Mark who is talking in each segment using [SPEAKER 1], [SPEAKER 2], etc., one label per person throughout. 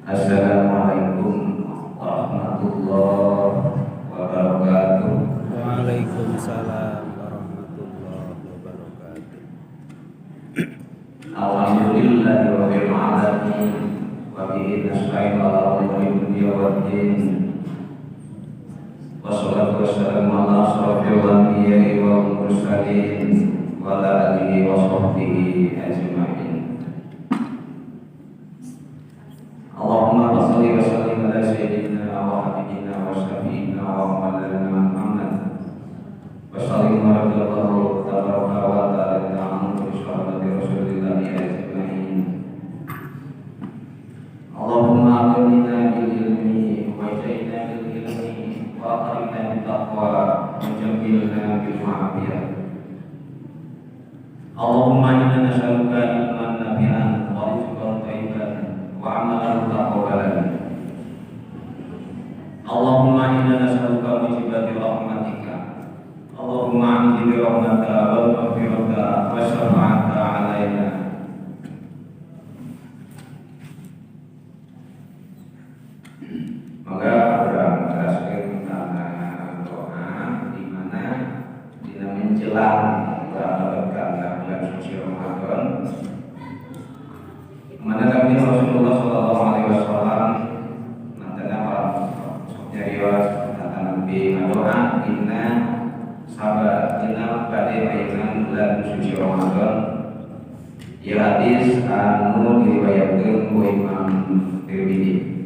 [SPEAKER 1] Assalamualaikum warahmatullahi wabarakatuh.
[SPEAKER 2] Waalaikumsalam warahmatullahi wabarakatuh.
[SPEAKER 1] Alhamdulillahirabbil alamin wa bihi nasta'inu ala umuri dunya waddin. Wassalatu wassalamu ala asrofil anbiya'i wal mursalin wa ala alihi wa sahbihi ajma'in. Allahumma shalli wa sallim ala sayyidina wa habibina wa syafi'ina wa maulana Muhammad wa sallim wa radhiyallahu tabaraka wa ta'ala anhu bi sahabati Rasulillah ajma'in. Allahumma aqimna bil ilmi wa ja'alna bil ilmi wa aqimna bit taqwa wa jamilna bil ma'afiyah. Allahumma inna nas'aluka ilman nafi'an wa rizqan thayyiban wa amalan mutaqabbalan. Allahumma inna nas'aluka mujibati rahmatika. Allahumma a'udzu bi rahmatika wal maghfirata wa syafa'ata 'alaina. Maka orang teraskan karena doa di mana dina menjelang berangkat bulan suci Ramadan, mana kami Rasulullah Sallallahu Alaihi Wasallam nantinya para nyarios kata Nabi doa inna sabar inna pada ayat bulan suci Ramadan. Ya hadis anu diriwayatkeun ku Imam Tirmidzi.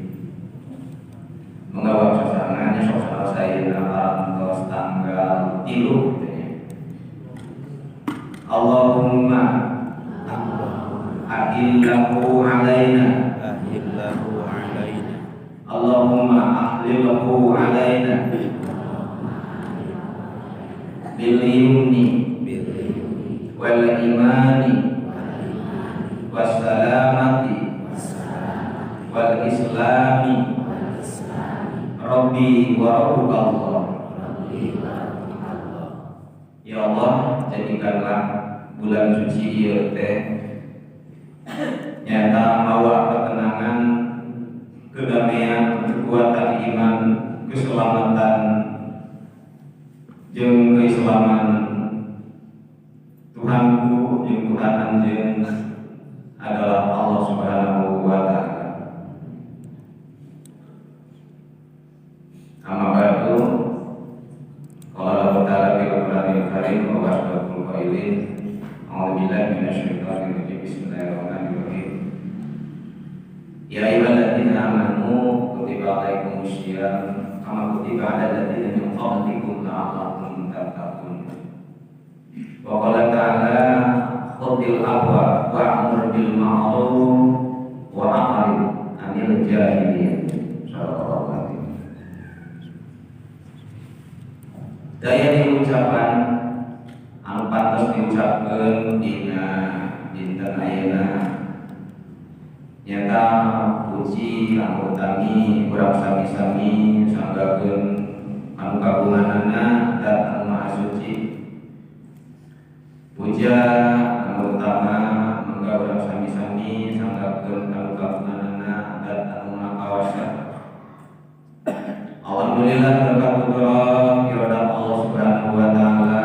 [SPEAKER 1] Mengawal suasananya suasana saya dalam tanggal 3. Allahumma ahillahu alaina. Allahumma ahlilhu alaina bil yumni wal imani was salamati wal islami Rabbi wa Rabbukallah. Ya Allah, jadikanlah bulan suci ieu teh nyata mawa ketenangan, kedamaian, kekuatan iman, keselamatan jeung keislaman Tuhanku jeung Tuhan anjeun adalah Allah Subhanahu wa taala. Amma ba'du, qala Allah ta'ala fil Qur'anil Karim wa asdaqul qailin. A'udzu billahi minasyaitonir rajim. Bismillahirrahmanirrahim. Ya ayyuhalladzina amanu kutiba alaikumus syiyam kama kutiba 'alal ladzina min qablikum la'allakum tattaqun. Wa qala ta'ala khudhil afwa wa'mur bil ma'ruf wa a'rid 'anil jahilin. Daya di ucapan anu pantes diucapkeun dina dinten ayeuna nyata puji anu utami urang sami-sami sanggakeun anu kagunganana dan anu maha suci. Puja anu utama mangga urang sami-sami sanggakeun anu kagunganana dan anu maha kawasa. Alhamdulillah berkat putra irodah Allah Subhanahu wa taala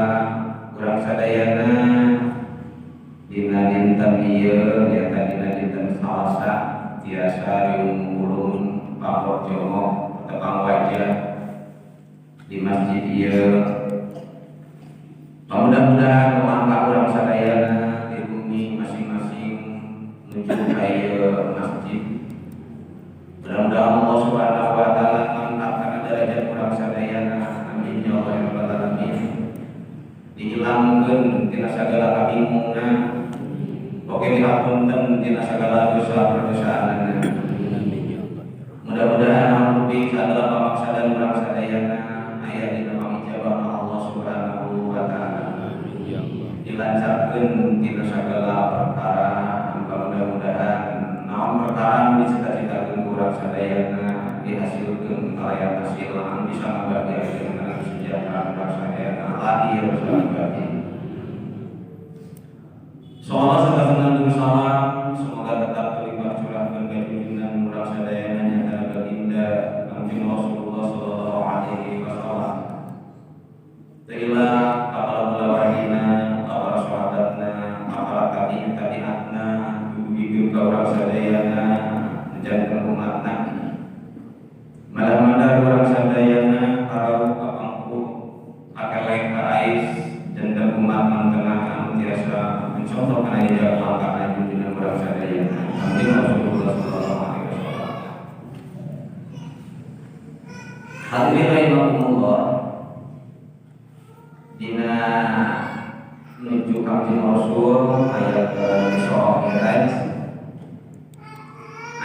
[SPEAKER 1] urang sadayana dina dinten ieu nyata dina dinten Salasa tiasa riung-ulun pamor jongok tepang wajah di masjid ieu. Mudah-mudahan langkah urang sadayana di bumi masing-masing menuju ka ieu masjid. Mudah-mudahan Allah Subhanahu wa taala derajat urang sadayana, amin ya Allah ya rabbal alamin. Dihilangkeun tina sagala kabingungna, oge dihapunten tina sagala dosa-dosaanna. Mudah-mudahan rupi sagala pamaksadan urang sadayana aya dina pangijabah Allah Subhanahu wa taala. Dilancarkeun tina sagala perkara, mudah-mudahan naon perkara anu dicita-citakeun urang sadayana dihasilkan kalayan hasil yang bisa membagi dengan sejahtera rasanya lahir berbagi. Salawat serta salam semoga tetap terlibat curahkan kejujuran murah sadaya urang sadayana menjadikan umatna malah-malah urang sadayana para kapangku akelek kaais dan umat tengah anu tiasa mencontoh kana hijab langkah junjungan urang sadayana Nabi Rasulullah sallallahu alaihi wasallam. Hadirin rahimakumullah, dina menuju Kanjeng Rasul ayat Isra Mi'raj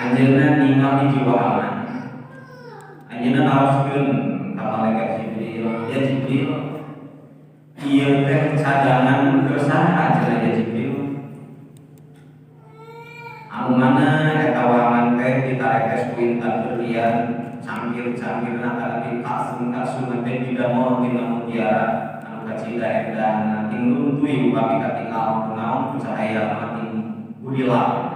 [SPEAKER 1] anjeunna ningali jiwa aman. Anjeunna naroskeun ka malaikat Jibril, ya Jibril, ieu teh cadangan kesaha cenah ya Jibril. Anu mana eta wangan teh ditarekes ku intan berlian, cangkir-cangkirna tapi kasung-kasung teh didamel dina mutiara anu kacida edana ting runtuy upami katingal kunaon ku cahaya mati gudila.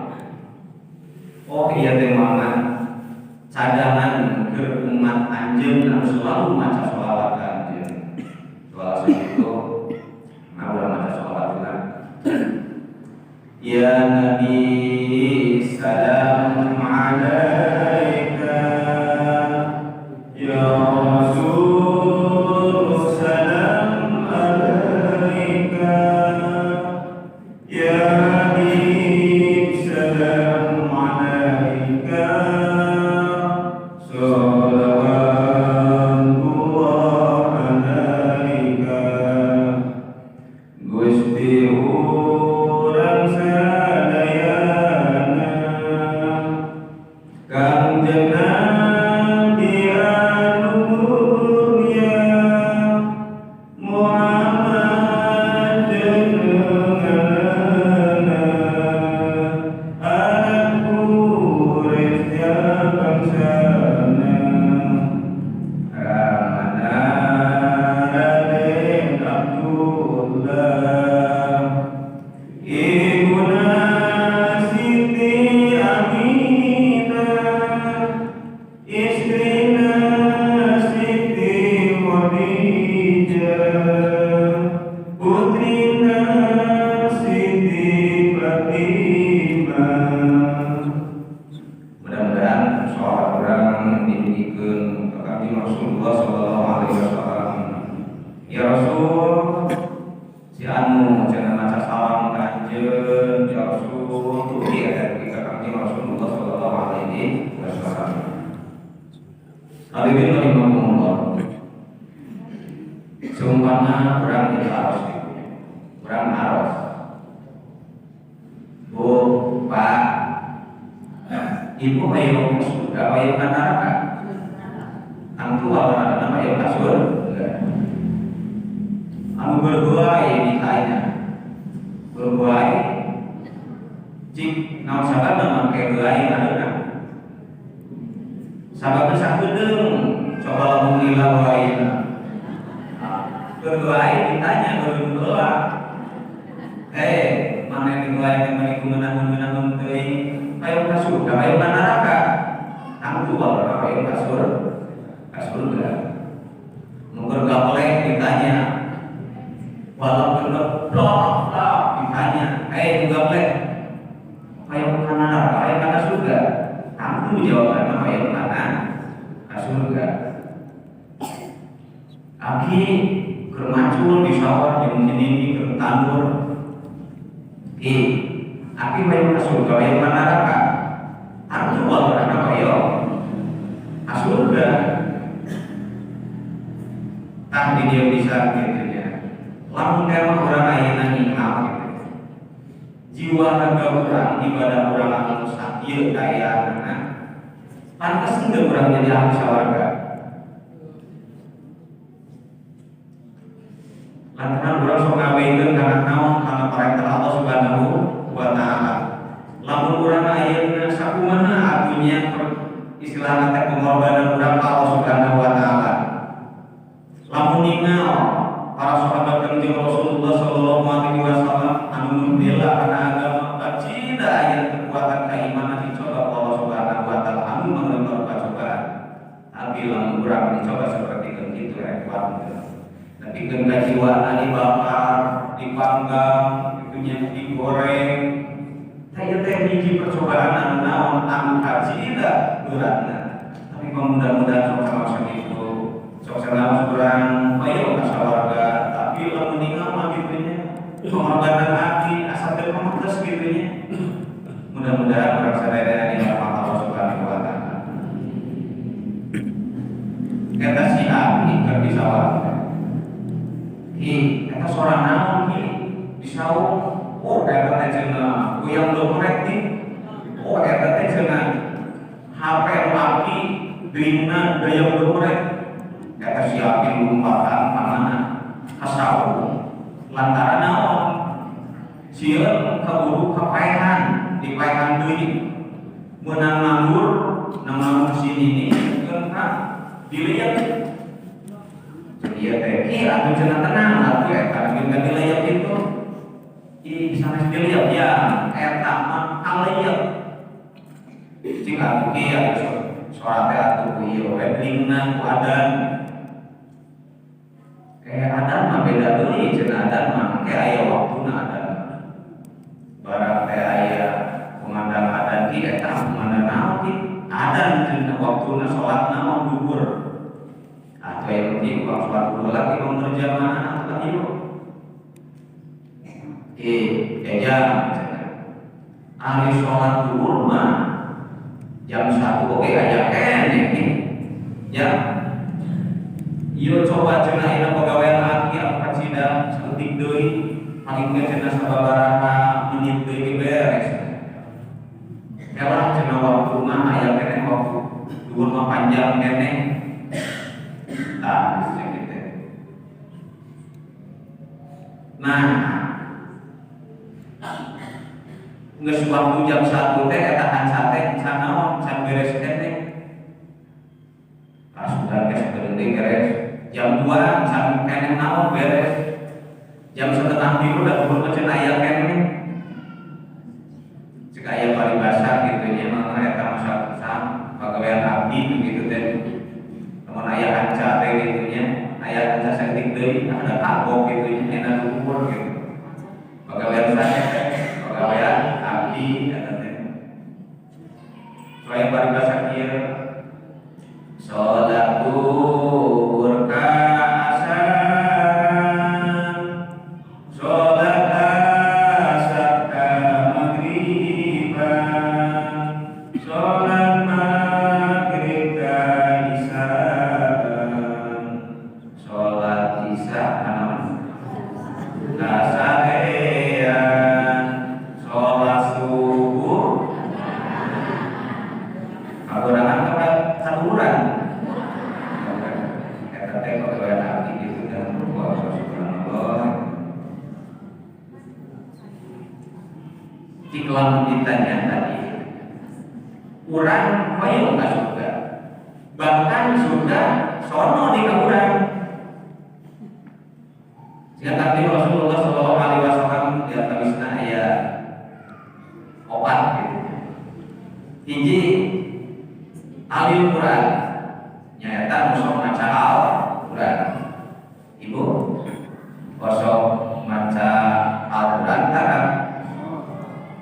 [SPEAKER 1] Oh iya teh mangan cadangan keur umat anjeun anu selalu maca sholawat ka anjeun. Sholawat itu nah urang maca sholawat lah. Ya Nabi salam alaika, ya Rasul salam alaika, ya Habib salam alaika, salawatullah alaika. Gusti urang sadayana Kanjeng Nabi anu mulia Muhammad jenenganna anak Quraisy bangsana ramana Raden Abdullah ibuna Siti Aminah istrina Siti Khadijah putrina Siti Fatimah. Mudah-mudahan sholawat urang dididikeun ka Kanjeng Rasulullah sallallahu alaihi wasallam. Ya Rasul, si anu cenah maca salam ka anjeun ya Rasul tuti aya ka Kanjeng Rasulullah sallallahu alaihi wasallam. Hadirin rahimakumullah, seumpama urang diaros gitu, urang aros, Bu, Pak, Ibu ayo ke surga, ayo ke neraka. Angtu awal nama ayo ke surga. Anu berbuai ditanya, berbuai, jik naon sabab make buai adeuna. Sababna sakedeung, coba lamun lila buaina. Berbuai ditanya berdoa. Mana yang buai yang meniku menangun teuing, ayo ka surga, ayo ka neraka. Angtu awal ayo ka surga. Mungkin gaplek ditanya. Walaupun blok ditanya, gaplek, ayo ke neraka, ayo ke surga. Kamu jawabannya ayo ke surga. Aki kermacul di sawah jeung ini keur tandur. Aki ayo ke surga, ayo ke neraka. Kamu jawabannya ayo ke surga. Tah di dia bisa gitu. Lamun emang urang ayeuna ninggal gitu. Jiwa raga urang ibadah urang anu sakieu dayana. Pantes teu urang jadi ahli swarga. Lantaran urang sok ngabeikeun kana naon kana perintah Allah Subhanahu wa taala. Lamun urang ayeuna sakumaha agunya istilahna teh pengorbanan urang ka Allah Subhanahu wa taala. Lamun ninggal para sahabat Kanjeng Rasulullah sallallahu alaihi wasallam anu membela kana agama kacida aya kekuatan keimanan dicoba Allah Subhanahu wa taala anu mengalami cobaan. Tapi lamun urang dicoba seperti itu kuat. Tapi ketika jiwa dibakar, dipanggang, itunya digoreng, Saya teh hiji percobaan naon anu kaji da beratna. Tapi mudah-mudahan sok sama itu sok sama kurang bayo asa warga tapi lamun ningal mah kitu nya. Pengorbanan hati asa teu pamatos kitu nya. Mudah-mudahan urang sadaya di rahmat Allah Subhanahu wa taala. Eta si Abi keur disawat. Eta sorang naon ki disaung. Oh, eta teh cenah kuyang domrek nih. Oh, eta teh cenah HP laki dina dayang domrek. Eta si Abi lumpatan manana kasaung. Lantaran naon? Sieun kaburu kapaehan, dipaehan deui. Meunang nganggur, nang sini ini keun ka dilihat. Ieu teh ieu atuh cenah tenang atuh eta geus dilihat itu. Bisa dilihat ya, eta mah aliyah. Jika kia suara atuh ieu weddingna ku adan. Adan mah beda deui cenah adan mah aya waktuna adan. Barang teh aya kumandang adan ki eta kumandang naon ki? Adan cenah waktuna salatna mah duhur. Atuh aya penting kalau salat duhur lagi mau berjamaah atuh ieu. Jam hari sholat duhur mah jam 1 oke aja kene ya. Ieu coba cenah ina pagawean aki apa cida saeutik deui paling ge cenah sababaraha menit deui beres. Elah cenah waktuna aya kene waktu duhur mah panjang kene. Tah kitu. Nah, geus waktu jam 1 teh eta hansa teh can naon can beres kene. Pas udah geus geuning beres. Jam 2 can kene naon beres. Jam 2:30 da kumpul cenah aya kene. Cek aya paribasa kitu nya mah eta masa pagawean abdi kitu teh. Lamun aya hanca teh kitu nya, aya hanca saeutik deui ada kabok kitu nya enak kumpul kitu. Pagawean sanes pagawean abdi kata teh. Soalnya paribasa kieu salat duhur ka asar, salat asar ka maghriban, salat maghrib ka isaan, salat isya ka sarean, salat subuh kagurangan apa kaguran. Eta teh pagawean abdi kitu dan Allah subhanallah. Jika ditanya tadi, urang hoyong ka surga, bahkan surga sono di ka urang. Jika tadi Rasulullah sallallahu alaihi wasallam di antawisna aya opat gitu. Hiji alil Quran nyaeta musuh maca Al-Quran. Ibu kosong maca Al-Quran tarang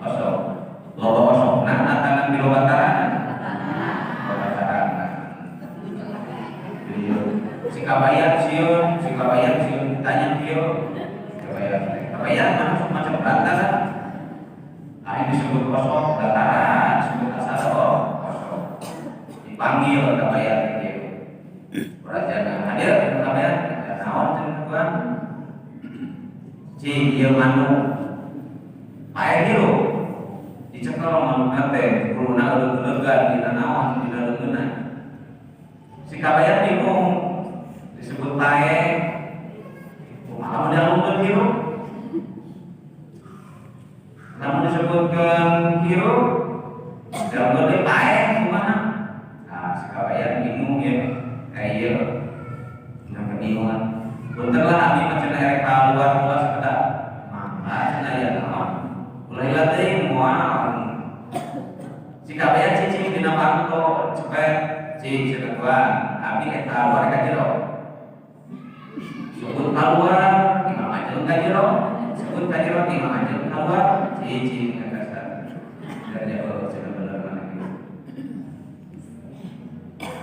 [SPEAKER 1] kosong loba kosongna atangan di loba tarangan loba tarangan. Sikabayan sieun ditanya kieu kabayan mana macam berantaran. Ini disebut kosong dataran disebut asal kosong. Dipanggil kabayan kieu. Rajana hadir kabayan naon cenah Tuhan. Cing ieu manu pae kieu dicekel manungna teh kuluna euleug-eulegan dina naon dina leungeunna. Si kabayan bingung disebut pae kumaha modal lumut kieu. Namun disebutkan kieu dalam gede pae kumaha. Nah, si kabayan bingung ya. Ieu nah kebingungan. Punten lah abdi mah cenah erek kaluar sekedap. Mangga cenah aya naon. Ulah teh moal. Si kabayan cicing dina panto cepet cing cenah Tuhan. Abdi eta luar ka jero. Sebut keluar, imam ajeun ka jero. Sebut ka jero imam ajeun keluar, cicing ka kasar. dan jauh benar mana gitu.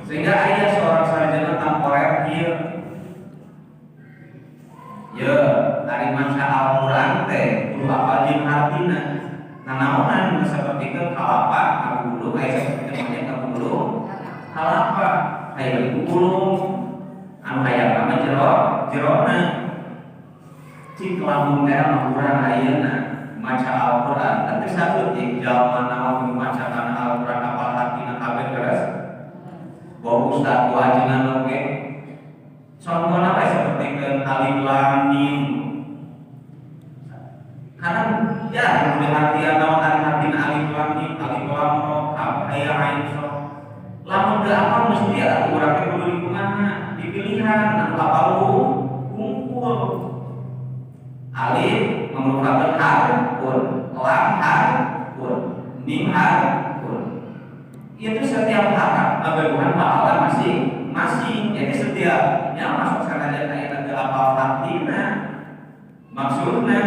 [SPEAKER 1] Sehingga ayah seorang sarjana temporer dia ya dari masa Al-Quran teh kudu apa jeung hartina nanaonan seperti ke kalapa aku dulu kayak seperti banyak aku dulu kalapa kayak beli gulung anu kayak apa jerona cik lamun teh Al-Quran ayeuna maca Al-Quran tapi satu cik jalma naon maca kana Al-Quran apal hartina kabeh keras bawa ustaz wajiban oke contohnya apa seperti ke alif lam mim karena ya yang hati atau arti alif lam mim alif lam ro ya ain so lamun teu apa mesti atuh urang teh kudu lingkunganna dipilihan anu apalu kumpul alif merupakan harfun lam harfun mim harfun itu setiap harap berhubungan pahala masing-masing. Jadi setiapnya masuk saja kayak ada apa artinya maksudnya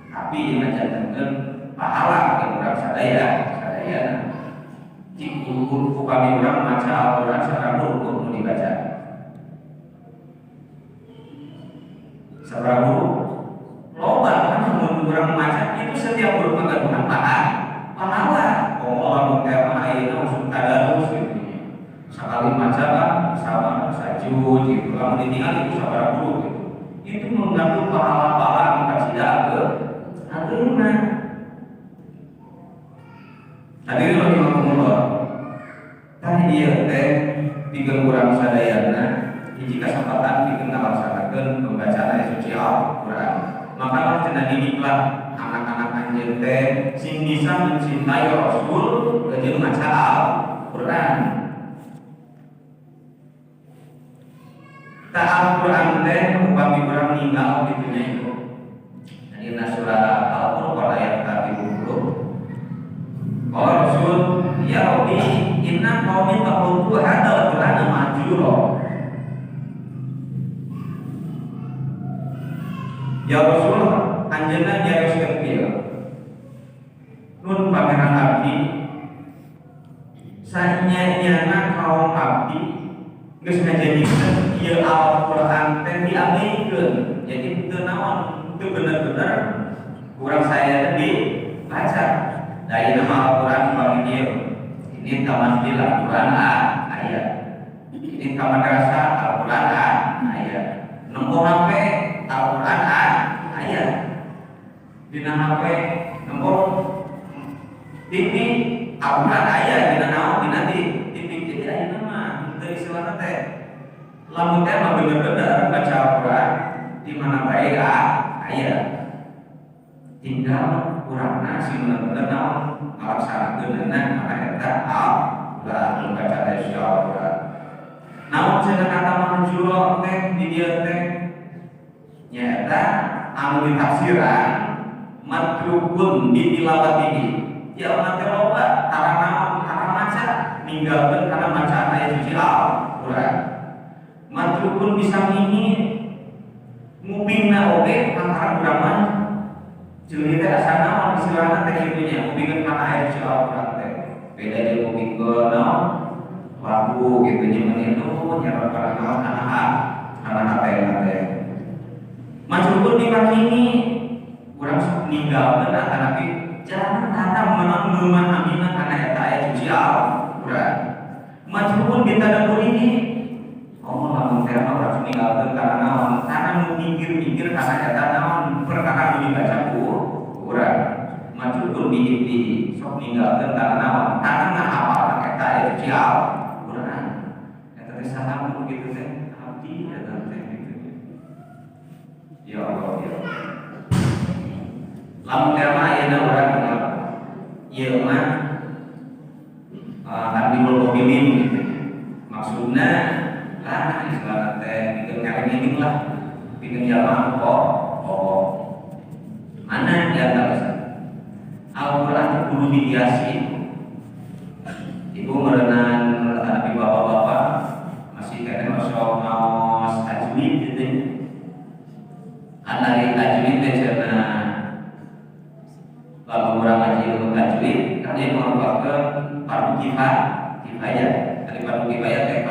[SPEAKER 1] tapi menjadikan pahala yang orang sadaya jika guru kami orang baca Al-Quran secara guru mau dibaca secara guru loba kan orang baca itu setiap guru mengandungkan pahala Allah mengkema ayeuna usum tadarus gitu. Sekali maca sama sajud gitu. Lamun ditinggal itu sabaraha guru gitu. Itu mengandung pahala-pahala anu kacida ke ageuna. Hadirin rahimakumullah. Tah ieu teh pikeun urang sadayana hiji kasempatan pikeun ngalaksanakeun pembacaan ayat suci Al-Qur'an. Maka cenah didiklah anak-anak anjeun teh sing bisa mencintai Rasul jeung maca Al-Qur'an. Ta Al-Qur'an teh upami urang ninggal di dunya itu. Dina surah Al-Qur'an ayat 30. Qala Rasul ya Rabbi inna qaumi taqulu hadzal Qur'ana majura. Ya Rasul anjeunna nyariskeun kieu nun pangeran abdi sanyanyana kaum abdi geus ngajadikeun ieu Al-Qur'an teh diabdikeun jadi teu naon teu bener-bener urang saya dibaca da ieu mah Al-Qur'an bagi dieu ini tamasdil Al-Qur'an ayat ini kamadrasah Al-Qur'an ayat nombor HP Al-Qur'an ayat dina HP nombor TV Al-Qur'an ayat dina naon dina TV jadi ayeuna mah teu istilahna teh lamun teh mah bener-bener baca Al-Qur'an di mana bae ayat tinggal urangna sing bener-bener naon ngalaksanakeunna kana eta Al-Qur'an baca ayat Al-Qur'an namun cenah kata manjuro teh di dieu teh nyata anu ditafsiran matrukun ditilawatihi ya mate loba karena maca ninggalkeun karena maca ayat suci Al-Qur'an matrukun bisa ini ngupingna oge antara urang mah jeung teh asa naon istilahna teh kitu nya ngupingkeun kana ayat suci Al-Qur'an teh beda jeung ngupingkeun naon lagu gitu nya meninu nyaron kana naon kana hate Majrubun di pagi ini kurang ninggalkeun tapi jangan tanam memahaminya karena eta ayat suci Al-Qur'an. Majrubun di tadabbur ini Allah lamun teh urang ninggalkeun karena naon? Karena mikir-mikir karena eta naon perkara anu dibaca Qur'an. Majrubun di sok ninggalkeun karena naon? Karena ngahafal eta ayat suci Al-Qur'an. Eta teh saha kitu teh abdi eta teh. Ya Allah ya Allah. Lamun tema ayeuna urang kenal. Ieu mah tabibul mukminin gitu. Maksudna lah istilahna teh pikeun ngarenging lah. Pikeun jalma kok mana di antara Al-Qur'an kudu dihiasi. Ibu merenang tapi bapak-bapak masih kadang sok maos tajwid gitu. Anari tajwid teh cenah lamun urang ngaji ilmu tajwid kan dia merupakan fardu kifayah. Dari fardu kifayah teh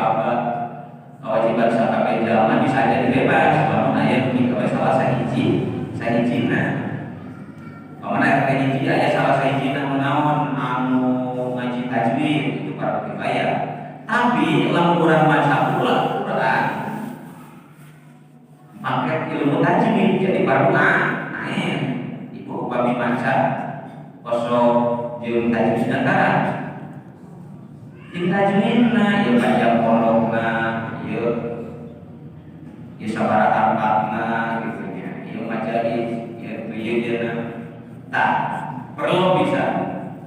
[SPEAKER 1] kewajiban sakabeh jalma bisa jadi bebas. Lamun aya nu salah sahijina. Pamana aya hiji aya salah sahijina naon anu ngaji tajwid itu fardu kifayah. Tapi lamun urang maca pula Quran pakai ilmu tajwid jadi fardu ain. Ibu upami maca poso jeung tajwid negara. Jeung tajwidna ieu panjang pondokna ieu sabaraha arbaatna gitu nya. Ieu majalis ieu tah perlu bisa.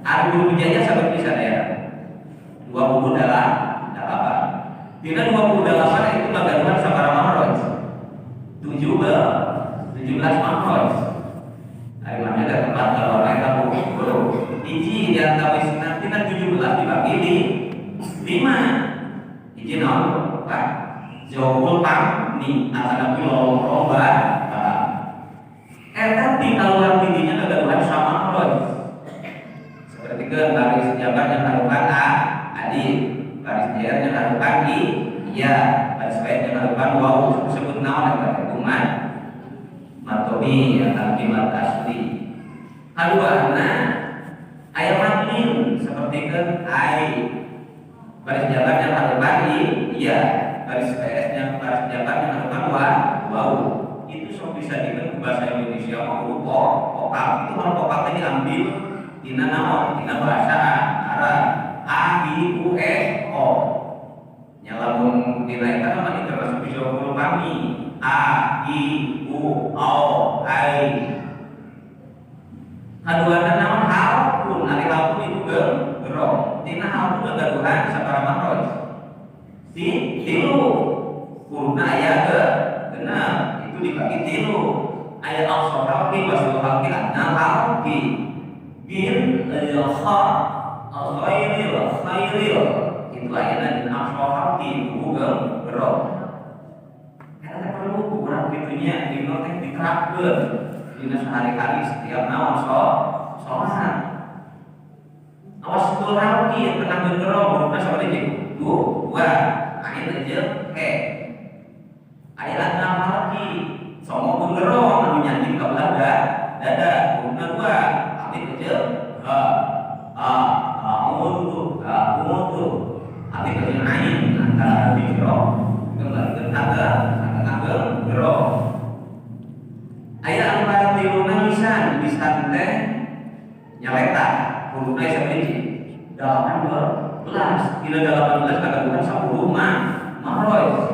[SPEAKER 1] Ari guru bijaya sampai bisa ya. 28. Dina 28 itu magaduhan sabaraha mahroj. 17 mahroj. Ari mana ada tempat kalau mereka guru. Hiji di antara nanti 17 dibagi di 5. Hiji naon? Pak. Jawabul pamni atana lomba. Eta di kaluar tidinya kegaduhan sama mahroj. Seperti ke baris jabar yang harukan adi, baris jabar yang harukan iya, baris baik yang harukan waw disebut naon eta hukuman matomi atau kimat asli. Kaduana aya madlin seperti ke ai baris jabar yang harukan iya, baris baik yang baris jabar yang harukan waw. Itu sok bisa dikeun bahasa Indonesia mau vokal. Itu kalau vokal tadi ambil dina naon? Dina bahasa Arab. A, I, U, E, O. Nya lamun dina eta mah termasuk bisa huruf kami. A, I, U, O, I. Kaduana naon halpun, ari halpun itu gerong. Dina halpun gagaduhan sabaraha mahroj? Tilu. Hurufna aya genep. Itu dibagi tilu. Aya aqsar halqi wasl halqi adna halqi bin kha khairil itu ayana din aqsar halqi bukan gerong. Eta perlu kurang kitunya dino teh diterapkeun dina sehari-hari setiap naon salat. Awas betul halqi tenang gerong hurufna sabaraha jeung 2 ayeuna jeung he. Aya adna halqi somo pun gerong anu nyanyi ka belah dada hurufna 2 alif kecil amutu alif kecil ain antara di gerong kembali agak gerong. Aya anu partiluna lisan teh nyaleta hurufna sabiji 18 dina 18 kagaduhan 10 mahroj.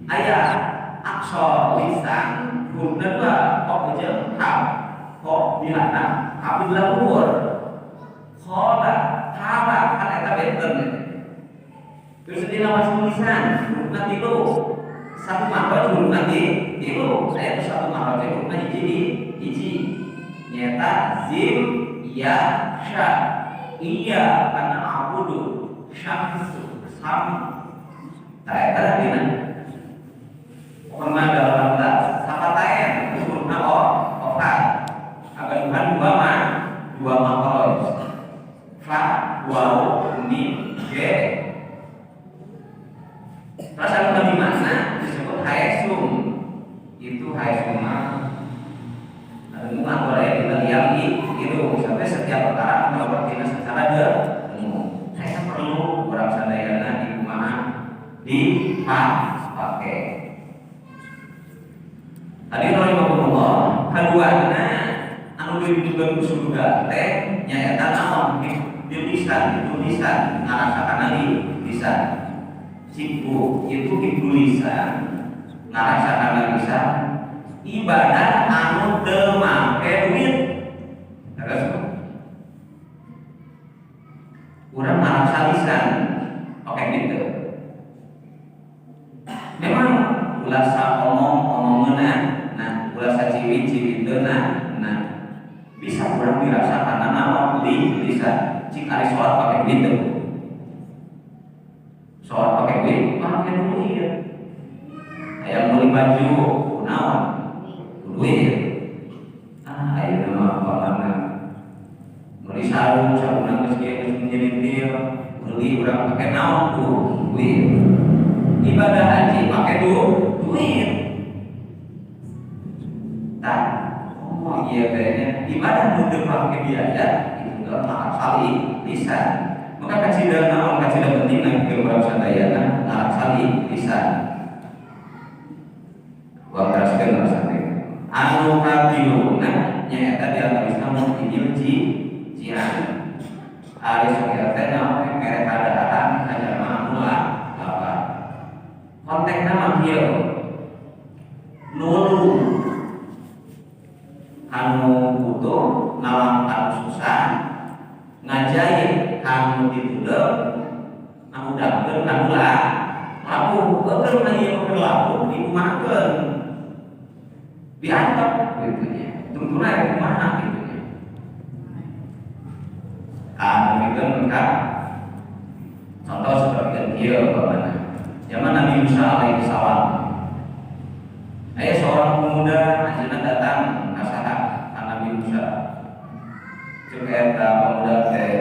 [SPEAKER 1] Aya aksor lisan hurufna 2 kok jeung kaf kok dihanap kaf di luhur khola kala kan eta benten terus dina wasul lisan hurufna 3 satu mahroj hurufna 3 aya satu mahroj hurufna hiji nyata zim ya sya iya kana abudu syamsu sam ta eta dina pernah dalam sapataen hurufna opat agaduhan 2 mahroj fa waw mim ge. Terus anu di mana disebut haesum itu haesuma anu boleh kita lihat itu sampai setiap perkara melaporkan secara umum. Saya perlu orang sadayana di kumaha dipakai. Tadi rahimahullah kaduana anu ditujukeun ku surga teh nyaeta naon? Di lisan ngarasakan lisan. Siku itu lisan ngarasakan lisan ibadah anu teu make duit. Terus urang ngarasa lisan oke gitu. Memang ulasa omong-omongeuna ulasa ciwin-ciwinteuna bisa kurang dirasakan naon lisan cik ari salat pake gitu. Salat pake duit pake duit. Aya meuli baju naon duit. umpamana beli sarung geus kieu menjadi beli urang pakai naon tuh duit. Ibadah haji pakai duit. Tah, oh iya kayaknya ibadah butuh pakai biaya itu enggak kali lisan. Maka kajian naon kajian penting nanti ke urang sadayana ngarak sali lisan. Wa teraskeun rasane. Anu kadiluna nyaeta di alisna mun injil cian. Ari sok teh naon mere kadaan ajaran mula apa. Konteksna mah kieu. Nulung anu butuh nalang anu susah ngajahit anu ditudeg ngudangkeun anu laku eukeun na ieu laku dikumahakeun diantep gitu nya tungtuna kumaha gitu nya demikian kan contoh seperti ieu umpamana zaman Nabi Musa alaihi salam aya seorang pemuda ajeuna datang ka Nabi Musa ceuk eta pemuda teh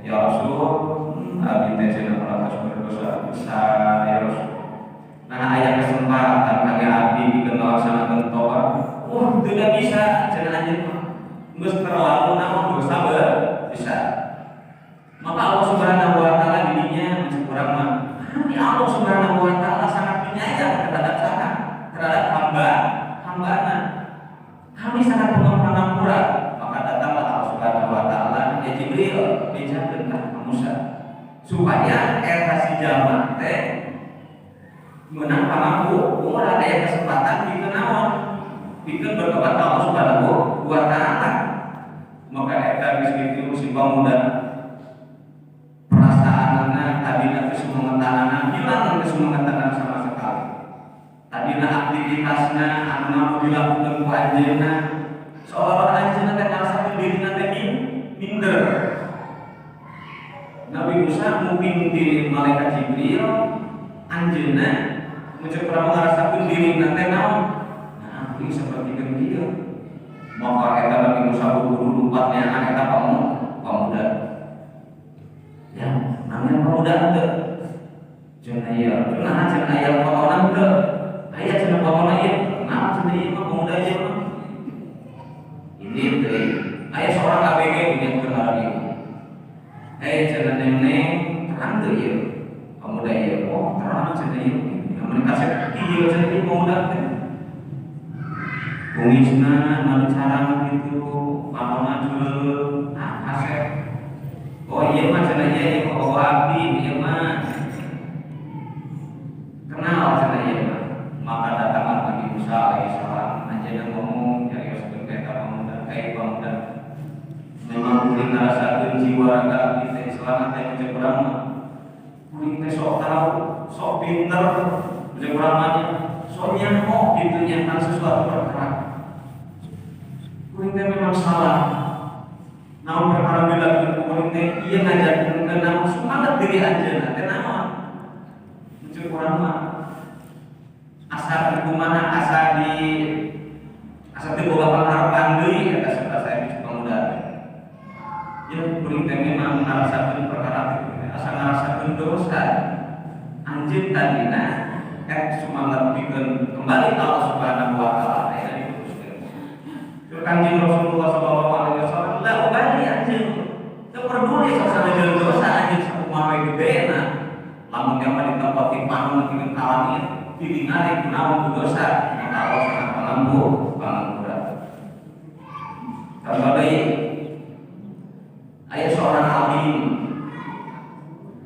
[SPEAKER 1] ya Rasul abdi teh cenah peratos berdosa besar ya Rasul nah aya kesempatan kangge abdi pikeun ngalaksanakeun tobat tidak bisa cenah anjeun mah geus terlalu naon dosa besar maka Allah Subhanahu wa taala didinya masih kurang mah Allah Subhanahu wa taala sangat penyayang terhadap hamba-hambana kami sangat pengampura maka datanglah Allah Subhanahu wa taala ya Jibril dijakeun ka Musa supaya eta si jalma teh meunang pamampu umur aya kesempatan pikeun naon pikeun bertobat ka Allah Subhanahu wa taala maka eta geus kitu si pemuda perasaanna tadina kesumangetanana hilang kesumangetanana sama sekali tadina aktivitasna anu dilakukeun ku anjeunna seolah-olah anjeunna teh ngarasa dirina teh minder. Nabi Musa mungkin di malaikat Jibril anjeunna muncul pernah ngarasakeun dirina teh naon nah ini seperti kieu maka eta Nabi Musa buru-buru lupatnya eta pemuda ya namanya pemuda teh cenah aya fotonan teh aya cenah fotona ieu naon cenah ieu mah pemuda ieu mah ini teh aya seorang ABG punya kenalan ieu cenah neng terang teu ieu pemuda ieu oh terang cenah ieu mun kasep ieu cenah ieu pemuda teh kumisna manu carana kitu pamona juleul kasep oh iya mah cenah ieu bawa abdi ieu mah kenal cenah ieu mah maka datanglah Nabi Musa alaihi salam anjeunna ngomong nyarios ke eta pemuda memang kuring ngarasakeun jiwa raga abdi teh selama teh cek urang mah kuring teh sok tahu sok pinter cek urang mah sok nyaho kitu nya sesuatu perkara kuring teh memang salah namun perkara dilakukan kuring teh ieu ngajakeun ke naon semangat diri anjeunna teh naon cek urang mah asa kumaha asa teh boga pangharapan deui eta serta saya bisa pemuda ya kuring teh memang ngarasakeun perkara asa ngarasakeun dosa anjeun tadina semangat pikeun kembali ka Allah Subhanahu wa taala aya diteruskeun Kanjeng Rasulullah sallallahu alaihi wasallam la ubali anjeun teu peduli sasana dosa anjeun sakumaha gedena lamun yang di tempat timpang pikeun kalangit ditinggali kunaon dosa maka Allah sangat pengampura contoh deui aya seorang alim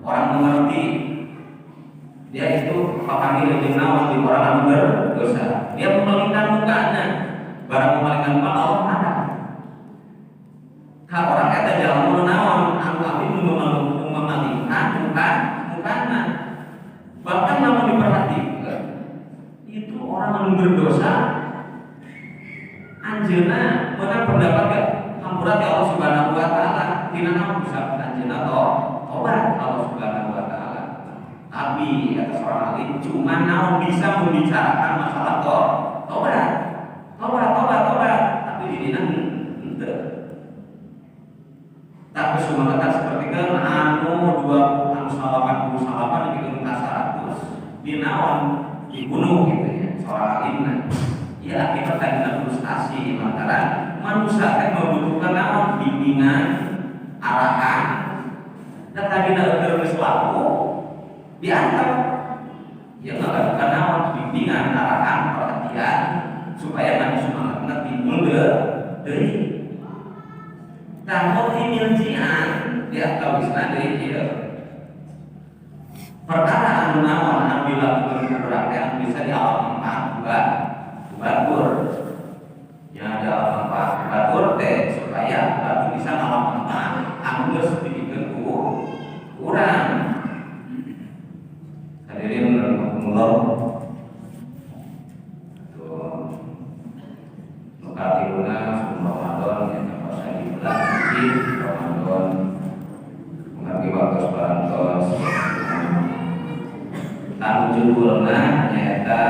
[SPEAKER 1] orang mengerti dia itu papanggil jeung naon di orang anu berdosa dia memalingkan mukana barang memalingkan muka Allah ada ka orang eta jalma naon anu abdi memalingkan mukana bahkan namun diperhatikan itu orang anu berdosa anjeunna meunang pendapat gak hampura ti Allah Subhanahu wa taala dina naon bisa anjeunna tobat Allah Subhanahu wa taala tapi kata seorang alim cuma naon bisa membicarakan masalah tobat tapi di dina henteu tapi semangat seperti kan anu 20 salapan gitu ka 100 di naon di gunung gitu ya soal inna ya akibat karena frustasi lantaran manusia kan membutuhkan naon bimbingan arahan dan tadi geus laku diantar ya nggak ada naon bimbingan arahan perhatian supaya nanti semangatnya timbul dari namun imiljian dia tahu istilah dari dia perkara anu naon anu dilakukan kurang yang bisa di alam manfaat batur yang ada alam manfaat batur teh supaya batur bisa alam manfaat anu geus dipikeun kurang hadirin rahimakumullah Nukatiluna sebelum Ramadan yang terpaksa di bulan suci Ramadan mengerti waktu sebarantos tahu judulna nyata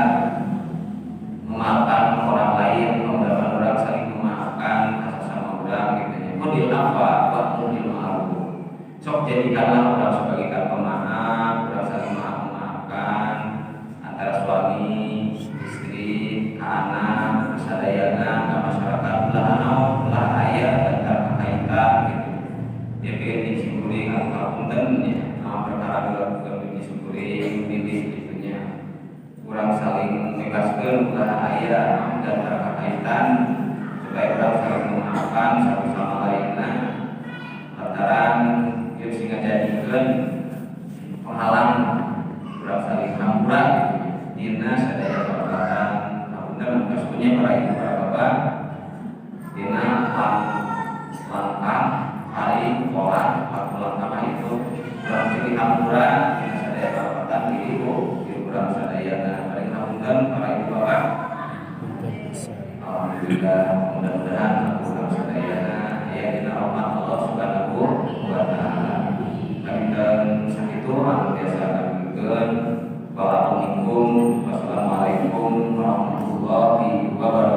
[SPEAKER 1] memaafkan orang lain mengudapan orang saling memaafkan sama orang gitu ya kodil apa waktu ma'ruf sok jadikanlah orang sebagai pemaaf orang saling memaafkan antara suami istri anak sadayana ke masyarakat belah ayah dan kaitan gitu ya pengen disimpulin atau punten ya perkara dilakukan disimpulin didik gitunya kurang saling membebaskan belah ayah dan kaitan supaya orang saling memaafkan satu sama lainnya lantaran dia sehingga jadikan penghalang kurang saling hampura dina sadaya perbuatan dan maksudnya para ibu para bapak dina langkah hari pola waktu langkah itu kurang pilih hampura dina sadaya perbuatan di ibu kurang sadaya dan paling hampura para ibu bapak alhamdulillah mudah-mudahan kurang sadaya ya dina rahmat Allah subhanahu wa ta'ala kami dan sakitu anu biasa kami wassalamualaikum warahmatullahi wabarakatuh.